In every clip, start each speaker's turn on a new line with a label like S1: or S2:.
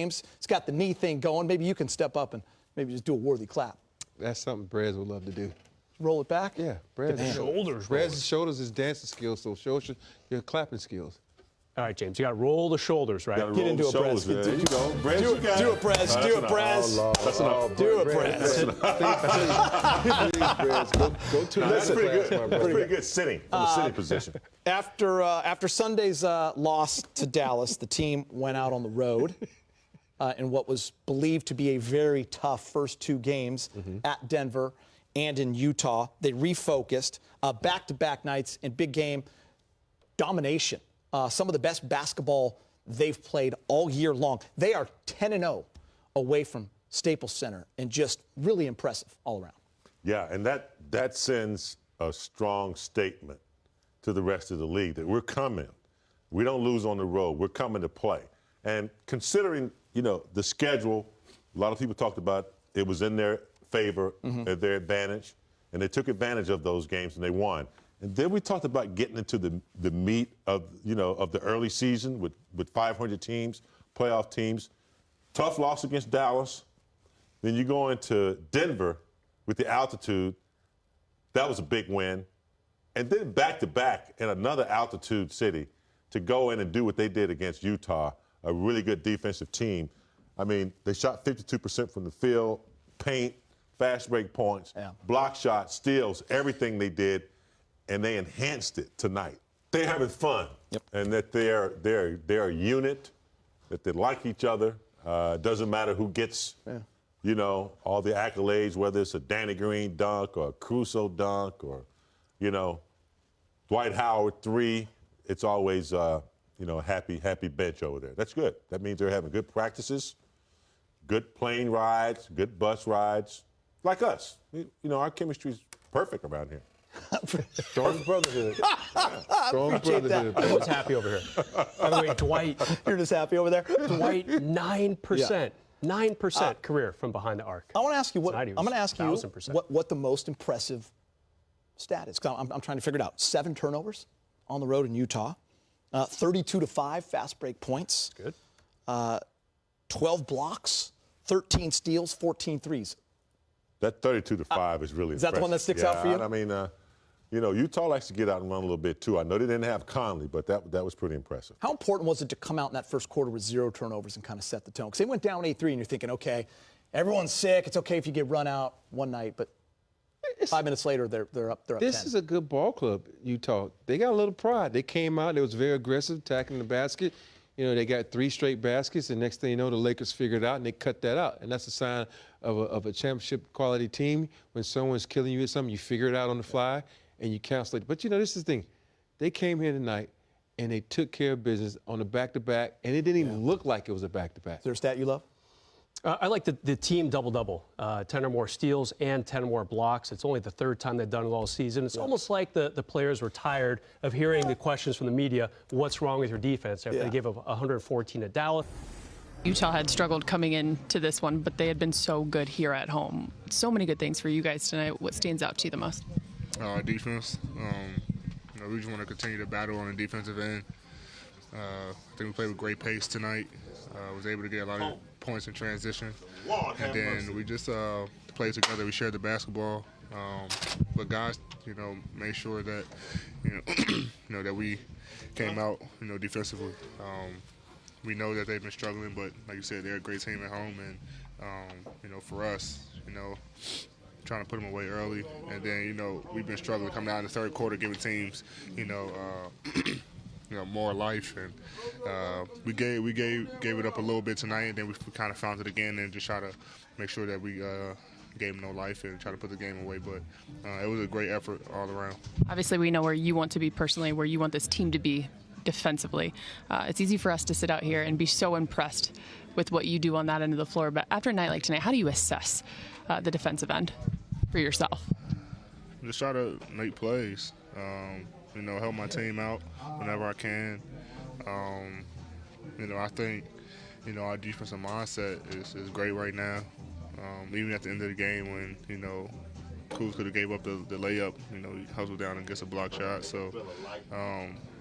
S1: James. He's got the knee thing going. Maybe you can step up and maybe just do a worthy clap.
S2: That's something Brez would love to do.
S1: Roll it back?
S2: Yeah, Brez's shoulders is dancing skills, so show your clapping skills.
S3: All right, James, you got to roll the shoulders, right?
S1: Get into a Brez.
S4: There you go. Brez,
S1: do a Brez. Do a Brez.
S4: That's enough.
S1: Do a Brez.
S4: Go to
S5: That's pretty good. That's pretty good sitting from the sitting position.
S1: After Sunday's loss to Dallas, the team went out on the road in what was believed to be a very tough first 2 games at Denver and in Utah. They refocused, back-to-back nights in big game domination. Some of the best basketball they've played all year long. They are 10-0 away from Staples Center, and just really impressive all around.
S5: Yeah, and that sends a strong statement to the rest of the league that we're coming. We don't lose on the road. We're coming to play. And considering, the schedule, a lot of people talked about it was in their favor, at their advantage, and they took advantage of those games and they won. And then we talked about getting into the meat of the early season with 500 teams, playoff teams. Tough loss against Dallas. Then you go into Denver with the altitude. That was a big win. And then back-to-back in another altitude city to go in and do what they did against Utah, a really good defensive team. I mean, they shot 52% from the field, paint, fast break points, block shots, steals, everything they did. And they enhanced it tonight. They're having fun, and that they're a unit, that they like each other. Doesn't matter who gets, all the accolades, whether it's a Danny Green dunk or a Caruso dunk or, Dwight Howard 3. It's always, a happy bench over there. That's good. That means they're having good practices, good plane rides, good bus rides, like us. Our chemistry's perfect around here.
S4: Strong brotherhood.
S1: Strong brotherhood.
S3: Everyone's happy over here. By the way, Dwight.
S1: You're just happy over there?
S3: Dwight, 9%. 9% career from behind the arc.
S1: I want to ask you what the most impressive stat is. I'm trying to figure it out. 7 turnovers on the road in Utah. 32-5 fast break points.
S3: Good.
S1: 12 blocks, 13 steals, 14 threes.
S5: That 32-5 is really impressive.
S1: Is that the one that sticks out for you?
S5: I mean, Utah likes to get out and run a little bit, too. I know they didn't have Conley, but that was pretty impressive.
S1: How important was it to come out in that first quarter with 0 turnovers and kind of set the tone? Because they went down 8-3, and you're thinking, okay, everyone's sick. It's okay if you get run out one night, but 5 minutes later, they're up 10.
S2: This is a good ball club, Utah. They got a little pride. They came out. They was very aggressive, attacking the basket. They got 3 straight baskets, and next thing you know, the Lakers figured it out, and they cut that out. And that's a sign of a championship-quality team. When someone's killing you at something, you figure it out on the fly, and you cancel it. But, this is the thing. They came here tonight, and they took care of business on the back-to-back, and it didn't even look like it was a back-to-back.
S1: Is there a stat you love?
S3: I like the team double-double, 10 or more steals and 10 or more blocks. It's only the 3rd time they've done it all season. It's almost like the players were tired of hearing the questions from the media, what's wrong with your defense, after they gave up 114 at Dallas.
S6: Utah had struggled coming into this one, but they had been so good here at home. So many good things for you guys tonight. What stands out to you the most?
S7: Our defense. We just want to continue to battle on the defensive end. I think we played with great pace tonight. Was able to get a lot of points in transition. And then we just played together. We shared the basketball. But guys, made sure that, that we came out, defensively. We know that they've been struggling, but like you said, they're a great team at home. And, for us, trying to put them away early. And then, we've been struggling coming out in the 3rd quarter, giving teams, more life, and we gave it up a little bit tonight, and then we kind of found it again, and just try to make sure that we gave them no life and try to put the game away. But it was a great effort all around.
S6: Obviously, we know where you want to be personally, where you want this team to be defensively. It's easy for us to sit out here and be so impressed with what you do on that end of the floor. But after a night like tonight, how do you assess the defensive end for yourself?
S7: Just try to make plays. Help my team out whenever I can. I think, our defensive mindset is great right now. Even at the end of the game when, Kuz could have gave up the layup. You know, he hustled down and gets a block shot. So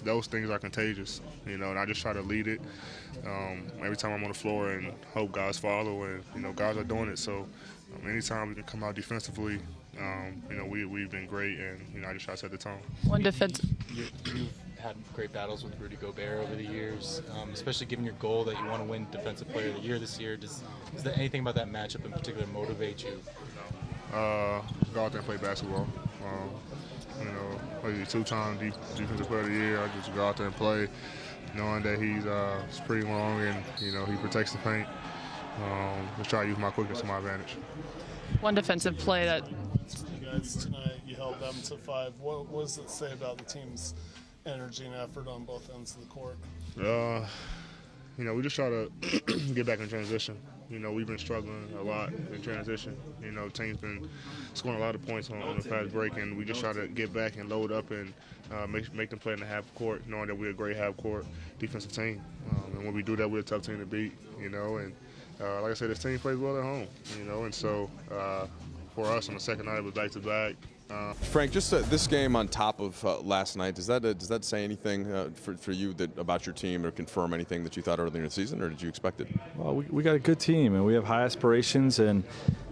S7: those things are contagious, you know, and I just try to lead it every time I'm on the floor and hope guys follow, and, you know, guys are doing it. So anytime we can come out defensively, you know, we've been great, and, you know, I just try to set the tone.
S6: One defense.
S8: You've had great battles with Rudy Gobert over the years, especially given your goal that you want to win Defensive Player of the Year this year. Is there anything about that matchup in particular motivate you?
S7: Go out there and play basketball. You know, he's a two-time Defensive Player of the Year. I just go out there and play, knowing that he's pretty long and, you know, he protects the paint. Just try to use my quickness to my advantage.
S6: One defensive play that.
S9: You guys tonight, you held them to 5. What does it say about the team's energy and effort on both ends of the court?
S7: You know, we just try to get back in transition. You know, we've been struggling a lot in transition. You know, team's been scoring a lot of points on the fast break, and we just try to get back and load up and make them play in the half court, knowing that we're a great half court defensive team. And when we do that, we're a tough team to beat. You know, and like I said, this team plays well at home. You know, and so for us on the second night, it was back-to-back.
S10: Frank, just this game on top of last night, does that say anything for you about your team, or confirm anything that you thought earlier in the season, or did you expect it?
S11: Well, we got a good team, and we have high aspirations, and,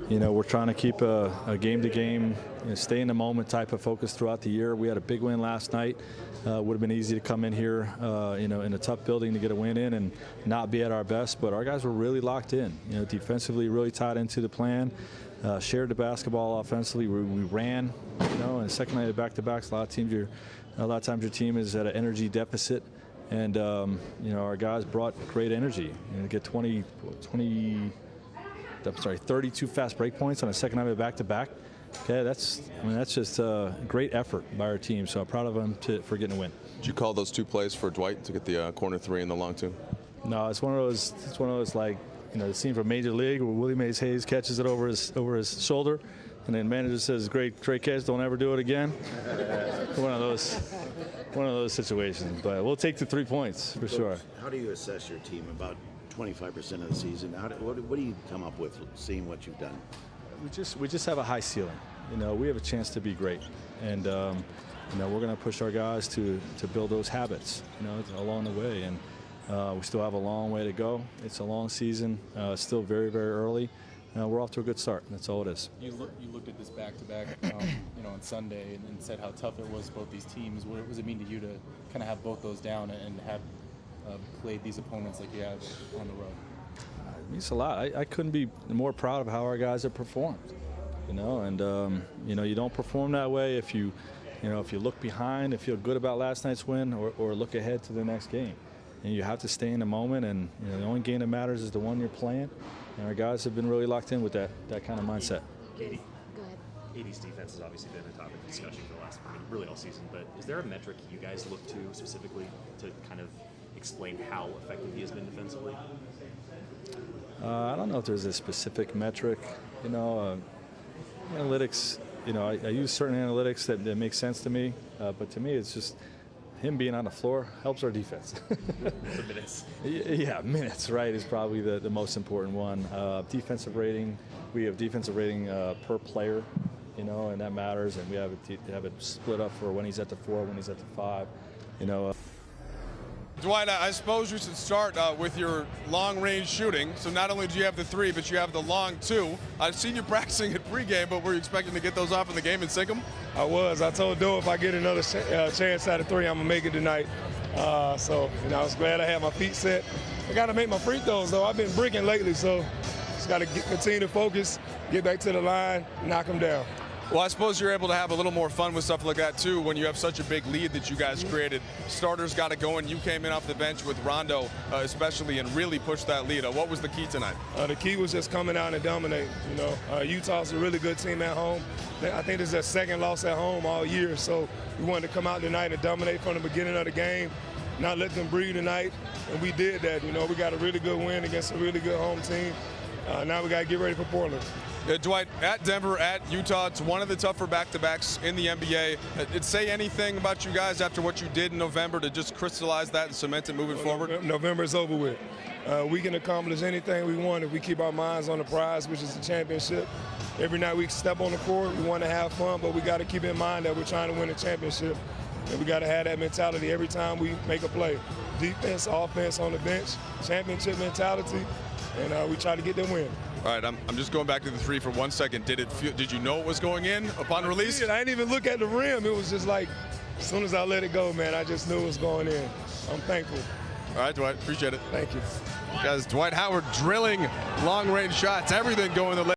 S11: you know, we're trying to keep a game-to-game, you know, stay in the moment type of focus throughout the year. We had a big win last night. Would have been easy to come in here, you know, in a tough building to get a win in and not be at our best, but our guys were really locked in. You know, defensively, really tied into the plan. Shared the basketball offensively. We ran, you know, and second night of back-to-backs. A lot of times your team is at an energy deficit, and you know, our guys brought great energy. You know, get 32 fast break points on a second night of back-to-back. Okay, that's just a great effort by our team. So I'm proud of them for getting a win.
S10: Did you call those 2 plays for Dwight to get the corner 3 and the long 2?
S11: No, it's one of those like, you know, the scene from Major League where Willie Mays Hayes catches it over his shoulder, and then manager says, "Great catch, don't ever do it again." one of those situations. But we'll take the 3 points for sure.
S12: How do you assess your team about 25% of the season? What do you come up with seeing what you've done?
S11: We just have a high ceiling. You know, we have a chance to be great, and you know, we're going to push our guys to build those habits, you know, along the way. And we still have a long way to go. It's a long season. It's still very, very early. We're off to a good start. That's all it is.
S8: You looked at this back-to-back, you know, on Sunday, and said how tough it was, both these teams. What does it mean to you to kind of have both those down and have played these opponents like you have on the road?
S11: It means a lot. I couldn't be more proud of how our guys have performed. You know, and you know, you don't perform that way if you look behind and feel good about last night's win, or look ahead to the next game. And you have to stay in the moment, and, you know, the only game that matters is the one you're playing. And our guys have been really locked in with that kind of mindset.
S13: Katie, go ahead. AD's defense has obviously been a topic of discussion for the last, really all season, but is there a metric you guys look to specifically to kind of explain how effective he has been defensively?
S11: I don't know if there's a specific metric. You know, analytics, you know, I use certain analytics that make sense to me, but to me it's just him being on the floor helps our defense.
S13: The minutes.
S11: Yeah, minutes, right, is probably the most important one. Defensive rating, we have defensive rating per player, you know, and that matters, and we have it split up for when he's at the 4, when he's at the 5, you know.
S14: Dwight, I suppose you should start with your long-range shooting. So not only do you have the 3, but you have the long 2. I've seen you practicing at pregame, but were you expecting to get those off in the game and sink them?
S15: I was. I told Doe if I get another chance at a 3, I'm going to make it tonight. So, you know, I was glad I had my feet set. I got to make my free throws, though. I've been bricking lately, so just got to continue to focus, get back to the line, knock them down.
S14: Well, I suppose you're able to have a little more fun with stuff like that, too, when you have such a big lead that you guys created. Starters got it going. You came in off the bench with Rondo, especially, and really pushed that lead. What was the key tonight?
S15: The key was just coming out and dominate. You know, Utah's a really good team at home. I think this is their second loss at home all year, so we wanted to come out tonight and dominate from the beginning of the game, not let them breathe tonight, and we did that. You know, we got a really good win against a really good home team. Now we got to get ready for Portland.
S14: Dwight, at Denver, at Utah, it's one of the tougher back-to-backs in the NBA. Did it say anything about you guys after what you did in November to just crystallize that and cement it moving forward?
S15: November is over with. We can accomplish anything we want if we keep our minds on the prize, which is the championship. Every night we step on the court, we want to have fun, but we got to keep in mind that we're trying to win a championship. And we got to have that mentality every time we make a play. Defense, offense on the bench, championship mentality, and we try to get them win.
S10: All right, I'm just going back to the three for 1 second. Did you know it was going in upon release?
S15: I didn't even look at the rim. It was just like, as soon as I let it go, man, I just knew it was going in. I'm thankful.
S10: All right, Dwight, appreciate it.
S15: Thank you.
S10: Guys, Dwight Howard drilling long-range shots, everything going the